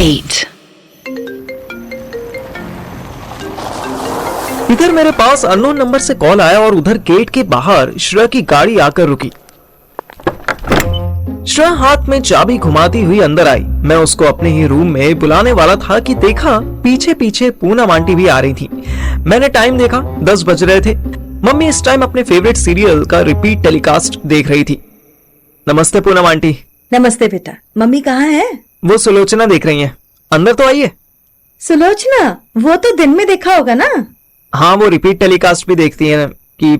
8. इधर मेरे पास unknown number से कॉल आया और उधर गेट के बाहर श्रेया की गाड़ी आकर रुकी। श्रेया हाथ में चाबी घुमाती हुई अंदर आई। मैं उसको अपने ही रूम में बुलाने वाला था कि देखा पीछे पीछे पूनम आंटी भी आ रही थी। मैंने टाइम देखा, 10 बज रहे थे। मम्मी इस टाइम अपने फेवरेट सीरियल का रिपीट टेलीकास्ट देख रही थी। नमस्ते पूनम आंटी। नमस्ते बेटा, मम्मी कहाँ है? वो सुलोचना देख रही हैं। अंदर तो आइए। सुलोचना? वो तो दिन में देखा होगा ना? हाँ, वो रिपीट टेलीकास्ट भी देखती है कि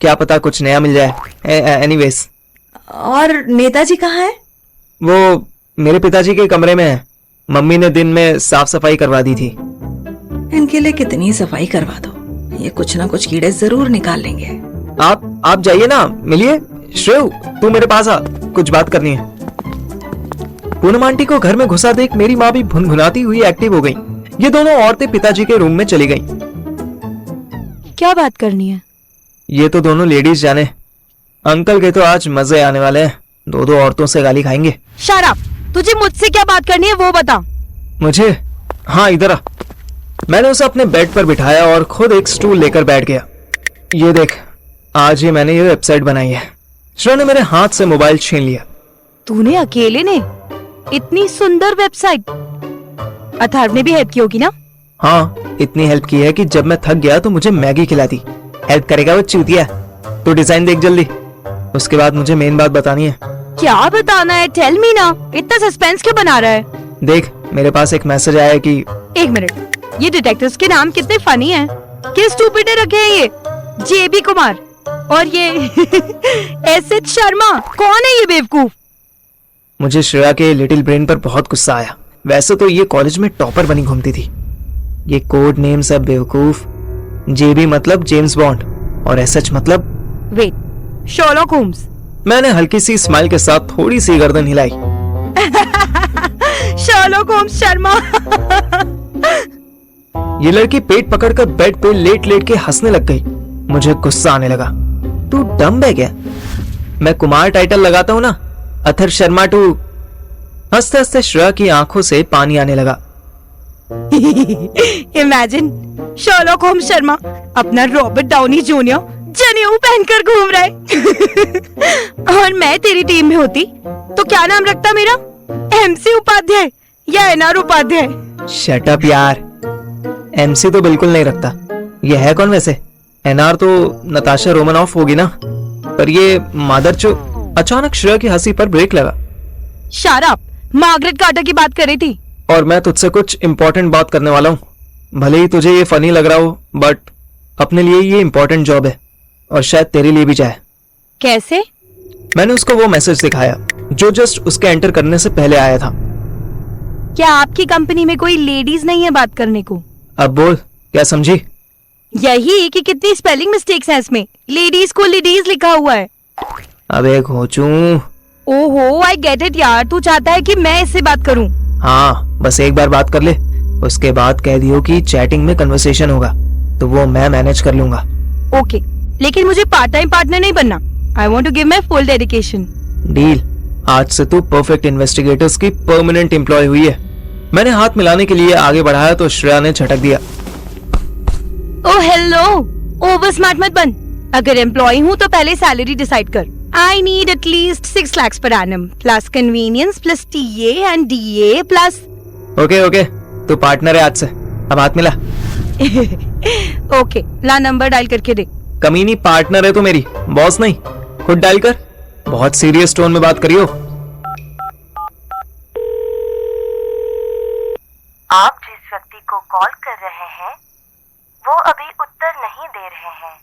क्या पता कुछ नया मिल जाए। एनीवेज। और नेताजी कहाँ है? वो मेरे पिताजी के कमरे में है। मम्मी ने दिन में साफ सफाई करवा दी थी। इनके लिए कितनी सफाई करवा दो, ये कुछ ना कुछ कीड़े जरूर निकाल लेंगे। आप जाइए ना, मिलिए। श्रेय, तू मेरे पास आ, कुछ बात करनी है। पूनम आंटी को घर में घुसा देख मेरी माँ भी भुनभुनाती हुई एक्टिव हो गई। ये दोनों औरतें पिताजी के रूम में चली गईं। क्या बात करनी है? ये तो दोनों लेडीज जाने। अंकल के तो आज मजे आने वाले हैं। दो औरतों से गाली खाएंगे। Shut up! तुझे मुझसे क्या बात करनी है वो बता। मुझे? हाँ, इधर आ। मैंने उसे अपने बेड पर बिठाया और खुद एक स्टूल लेकर बैठ गया। ये देख, आज ही मैंने ये वेबसाइट बनाई है। श्रेया ने मेरे हाथ से मोबाइल छीन लिया। तूने अकेले ने इतनी सुंदर वेबसाइट? अथर्व ने भी हेल्प की होगी ना? हाँ, इतनी हेल्प की है कि जब मैं थक गया तो मुझे मैगी खिलाती। हेल्प करेगा वो चूतिया। तो डिजाइन देख जल्दी, उसके बाद मुझे मेन बात बतानी है। क्या बताना है? टेल मी ना। इतना सस्पेंस क्यों बना रहा है? देख, मेरे पास एक मैसेज आया है कि 1 मिनट, ये डिटेक्टिव्स के नाम कितने फनी हैं। किस स्टूपिड रखे हैं ये? जेबी कुमार और ये एसएच शर्मा। कौन है ये बेवकूफ? मुझे श्रेया के लिटिल ब्रेन पर बहुत गुस्सा आया। वैसे तो ये कॉलेज में टॉपर बनी घूमती थी। ये कोड नेम सब बेवकूफ। जेबी मतलब जेम्स बॉन्ड और एसएच मतलब वेट, शर्लॉक होम्स। मैंने हल्की सी स्माइल के साथ थोड़ी सी गर्दन हिलाई। Sherlock Holmes Sharma. ये लड़की पेट पकड़कर बेड पे लेट लेट के हंसने लग गई। मुझे गुस्सा आने लगा। तू डम्ब है क्या? मैं कुमार टाइटल लगाता हूँ ना, अथर शर्मा टू। हंसते हंसते श्रेया की आंखों से पानी आने लगा। इमेजिन, शर्लॉक होम्स शर्मा अपना रॉबर्ट डाउनी जूनियर जनेऊ पहनकर घूम रहा है। और मैं तेरी टीम में होती तो क्या नाम रखता मेरा? एमसी उपाध्याय या एनआर उपाध्याय? शट अप यार, एमसी तो बिल्कुल नहीं रखता। ये है कौन वैसे? एनआर तो नताशा रोमनॉफ होगी ना। पर ये मादरचो। अचानक श्रेया की हंसी पर ब्रेक लगा। Shut up! मार्गरेट कार्टर की बात कर रही थी। और मैं तुझसे कुछ इंपॉर्टेंट बात करने वाला हूँ। भले ही तुझे ये फनी लग रहा हो, बट अपने लिए ये इंपॉर्टेंट जॉब है और शायद तेरे लिए भी जाए। कैसे? मैंने उसको वो मैसेज दिखाया जो जस्ट उसके एंटर करने से पहले आया था। क्या आपकी कंपनी में कोई लेडीज नहीं है बात करने को? अब बोल, क्या समझी? यही कि कितनी स्पेलिंग मिस्टेक्स हैं इसमें। लेडीज को लेडीज लिखा हुआ है। अबे घोचू। ओहो, आई गेट इट यार। तू चाहता है कि मैं इससे बात करूं? हाँ, बस एक बार बात कर ले, उसके बाद कह दियो कि चैटिंग में कन्वर्सेशन होगा तो वो मैं मैनेज कर लूंगा। ओके, लेकिन मुझे पार्ट टाइम पार्टनर नहीं बनना। I want to give my full dedication. Deal. आज से तू परफेक्ट इन्वेस्टिगेटर्स की परमानेंट एम्प्लॉय हुई है। मैंने हाथ मिलाने के लिए आगे बढ़ाया तो श्रेया ने झटक दिया। ओह हेलो, ओवर स्मार्ट मत बन। अगर एम्प्लॉय हूँ तो पहले सैलरी डिसाइड कर। I need at least 6 lakhs per annum plus convenience plus TA and DA plus. Okay, तू पार्टनर है आज से। अब हाथ मिला। ओके, ला नंबर डायल करके दे। कमीनी पार्टनर है तो मेरी, बॉस नहीं। खुद डायल कर। बहुत सीरियस टोन में बात करियो। आप जिस व्यक्ति को कॉल कर रहे हैं वो अभी उत्तर नहीं दे रहे हैं।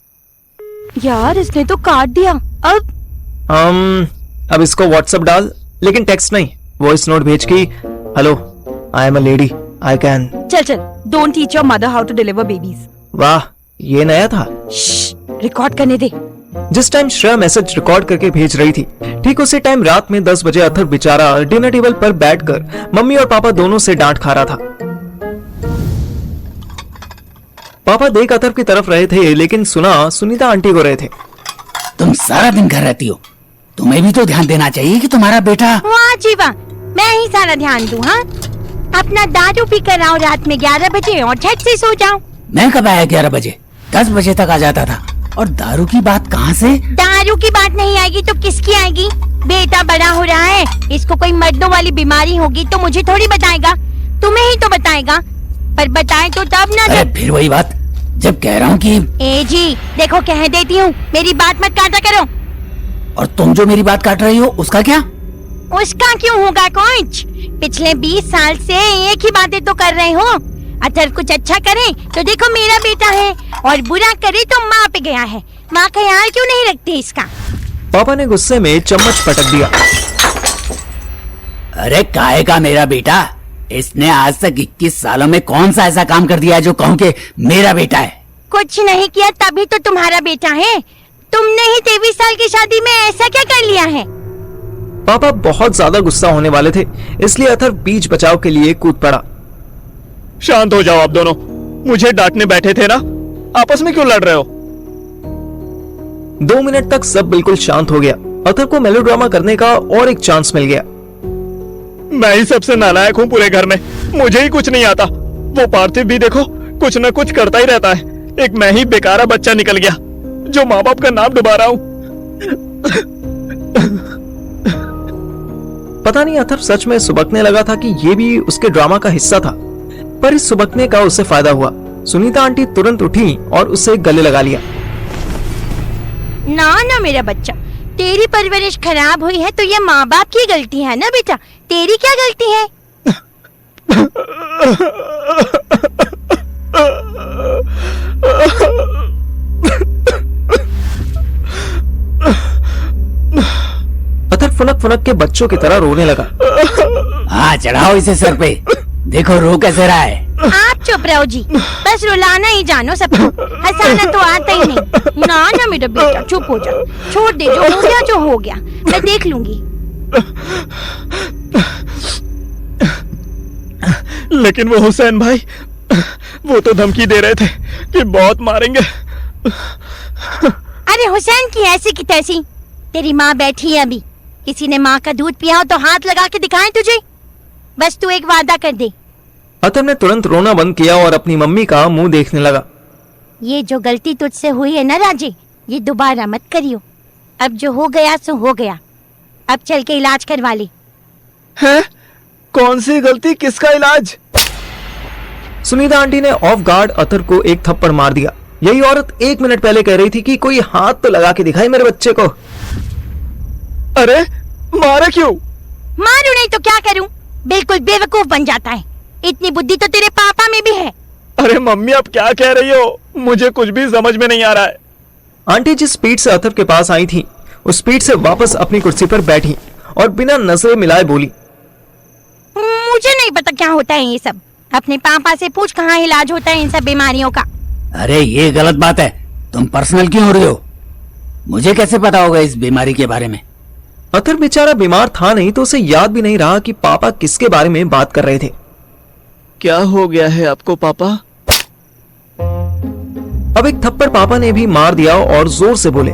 यार, इसने तो काट दिया। अब इसको व्हाट्सएप डाल, लेकिन टेक्स्ट नहीं, वॉइस नोट भेज की hello, I am a lady, I can. चल, don't teach your mother how to deliver babies. वाह, ये नया था। रिकॉर्ड करने दे। जिस टाइम श्रेया मैसेज रिकॉर्ड करके भेज रही थी, ठीक उसी टाइम रात में 10 बजे अथर बेचारा डिनर टेबल पर बैठकर मम्मी और पापा दोनों से डांट खा रहा था। पापा देख अथर की तरफ रहे थे, लेकिन सुना सुनीता आंटी को रहे थे। तुम सारा दिन घर रहती हो, तुम्हें भी तो ध्यान देना चाहिए कि तुम्हारा बेटा। वाह जी वाह, मैं ही सारा ध्यान दूं। हाँ, अपना दारू पी कर आओ रात में 11 बजे और झट से सो जाओ। मैं कब आया 11 बजे? 10 बजे तक आ जाता था। और दारू की बात कहाँ से? दारू की बात नहीं आएगी तो किसकी आएगी? बेटा बड़ा हो रहा है, इसको कोई मर्दों वाली बीमारी होगी तो मुझे थोड़ी बताएगा, तुम्हें ही तो बताएगा। पर बताए तो तब ना अरे जब। फिर वही बात, जब कह रहा हूँ कि ए जी देखो कह देती हूँ, मेरी बात मत काटा करो। और तुम जो मेरी बात काट रही हो उसका क्या? उसका क्यों होगा कुछ? पिछले 20 साल से एक ही बातें तो कर रहे हो। अगर कुछ अच्छा करे तो देखो मेरा बेटा है, और बुरा करे तो माँ पे गया है। माँ का ख्याल क्यों नहीं रखती इसका? पापा ने गुस्से में चम्मच पटक दिया। अरे काहे का मेरा बेटा? इसने आज तक 21 सालों में कौन सा ऐसा काम कर दिया है जो कहूँ कि मेरा बेटा है? कुछ नहीं किया तभी तो तुम्हारा बेटा है। तुमने ही 23 साल की शादी में ऐसा क्या कर लिया है? पापा बहुत ज्यादा गुस्सा होने वाले थे, इसलिए अथर्व बीच बचाव के लिए कूद पड़ा। शांत हो जाओ आप दोनों, मुझे डांटने बैठे थे ना, आपस में क्यों लड़ रहे हो? 2 मिनट तक सब बिल्कुल शांत हो गया। अथर्व को मेलोड्रामा करने का और एक चांस मिल गया। मैं ही सबसे नालायक हूँ पूरे घर में, मुझे ही कुछ नहीं आता। वो पार्थिव भी देखो कुछ न कुछ करता ही रहता है। एक मैं ही बेकारा बच्चा निकल गया जो माँ बाप का नाम डुबा रहा हूँ। पता नहीं अथर्व सच में सुबकने लगा था कि ये भी उसके ड्रामा का हिस्सा था, पर इस सुबकने का उसे फायदा हुआ। सुनीता आंटी तुरंत उठी और उसे गले लगा लिया। ना ना मेरा बच्चा, तेरी परवरिश खराब हुई है तो ये माँ बाप की गलती है ना बेटा, तेरी क्या गलती है? अथर्व फुनक फुनक के बच्चों की तरह रोने लगा। हाँ चढ़ाओ इसे सर पे, देखो रो कैसे रहा है। आप चुप रहो जी, बस रुलाना ही जानो सबको, हंसाना तो आता ही नहीं। ना ना मेरा बेटा चुप हो जा, छोड़ दे, जो हो गया जो हो गया, मैं देख लूंगी। लेकिन वो हुसैन भाई, वो तो धमकी दे रहे थे कि बहुत मारेंगे। अरे हुसैन की ऐसी की तैसी, तेरी माँ बैठी है अभी, किसी ने माँ का दूध पिया हो तो हाथ लगा के दिखाएं तुझे। बस तू एक वादा कर दे। अथर्व ने तुरंत रोना बंद किया और अपनी मम्मी का मुंह देखने लगा। ये जो गलती तुझसे हुई है ना राजे, ये दोबारा मत करियो। अब जो हो गया सो हो गया, अब चल के इलाज करवा ले। हैं? कौन सी गलती, किसका इलाज? सुनीता आंटी ने ऑफ गार्ड अथर्व को एक थप्पड़ मार दिया। यही औरत 1 मिनट पहले कह रही थी कि कोई हाथ तो लगा के दिखाए मेरे बच्चे को। अरे मारा क्यों? मारू नहीं तो क्या करूं? बिल्कुल बेवकूफ बन जाता है। इतनी बुद्धि तो तेरे पापा में भी है। अरे मम्मी आप क्या कह रही हो? मुझे कुछ भी समझ में नहीं आ रहा है। आंटी जिस स्पीड से अथर्व के पास आई थी, उस स्पीड से वापस अपनी कुर्सी पर बैठी और बिना नजरें मिलाए बोली, मुझे नहीं पता क्या होता है ये सब। अपने पापा से पूछ कहाँ इलाज होता है इन सब बीमारियों का। अरे ये गलत बात है, तुम पर्सनल क्यों हो रही हो? मुझे कैसे पता होगा इस बीमारी के बारे में? अथर्व बेचारा बीमार था नहीं तो उसे याद भी नहीं रहा कि पापा किसके बारे में बात कर रहे थे। क्या हो गया है आपको पापा? अब एक थप्पड़ पापा ने भी मार दिया और जोर से बोले,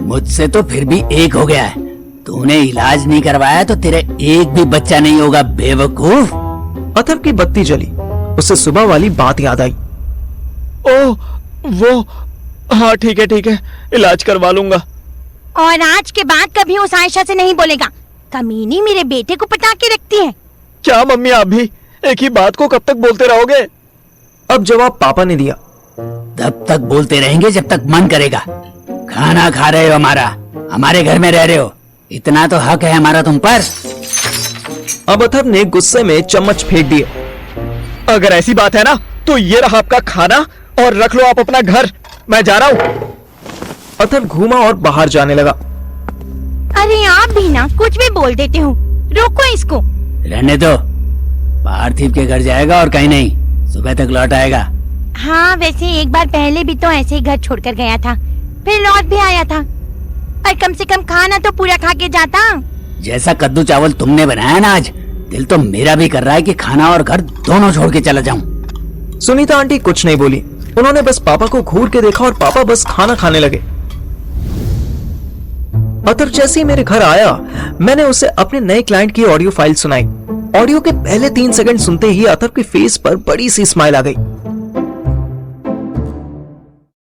मुझसे तो फिर भी एक हो गया है। तूने इलाज नहीं करवाया तो तेरे एक भी बच्चा नहीं होगा बेवकूफ। अथर्व की बत्ती जली। उसे सुबह वाली बात याद आई। ओह वो, हाँ ठीक है, इलाज करवा लूंगा। और आज के बाद कभी उस आयशा से नहीं बोलेगा। कमीनी मेरे बेटे को पटा के रखती है। क्या मम्मी आप भी एक ही बात को कब तक बोलते रहोगे? अब जवाब पापा ने दिया। तब तक बोलते रहेंगे जब तक मन करेगा। खाना खा रहे हो हमारा, हमारे घर में रह रहे हो, इतना तो हक है हमारा तुम पर। अब अथर्व ने गुस्से में चम्मच फेंक दिए। अगर ऐसी बात है ना तो ये रहा आपका खाना और रख लो आप अपना घर, मैं जा रहा हूँ। अथर्व घूमा और बाहर जाने लगा। अरे आप भी ना कुछ भी बोल देते हो, रोको इसको। रहने दो, पार्थिव के घर जाएगा और कहीं नहीं, सुबह तक लौट आएगा। हाँ वैसे एक बार पहले भी तो ऐसे ही घर छोड़कर गया था, फिर लौट भी आया था। और कम से कम खाना तो पूरा खा के जाता। जैसा कद्दू चावल तुमने बनाया ना आज, दिल तो मेरा भी कर रहा है कि खाना और घर दोनों छोड़ के चला जाऊं। सुनीता आंटी कुछ नहीं बोली। उन्होंने बस पापा को घूर के देखा और पापा बस खाना खाने लगे। अथर्व जैसे ही मेरे घर आया, मैंने उसे अपने नए क्लाइंट की ऑडियो फाइल सुनाई। ऑडियो के पहले 3 सेकंड सुनते ही अथर्व के फेस पर बड़ी सी स्माइल आ गई।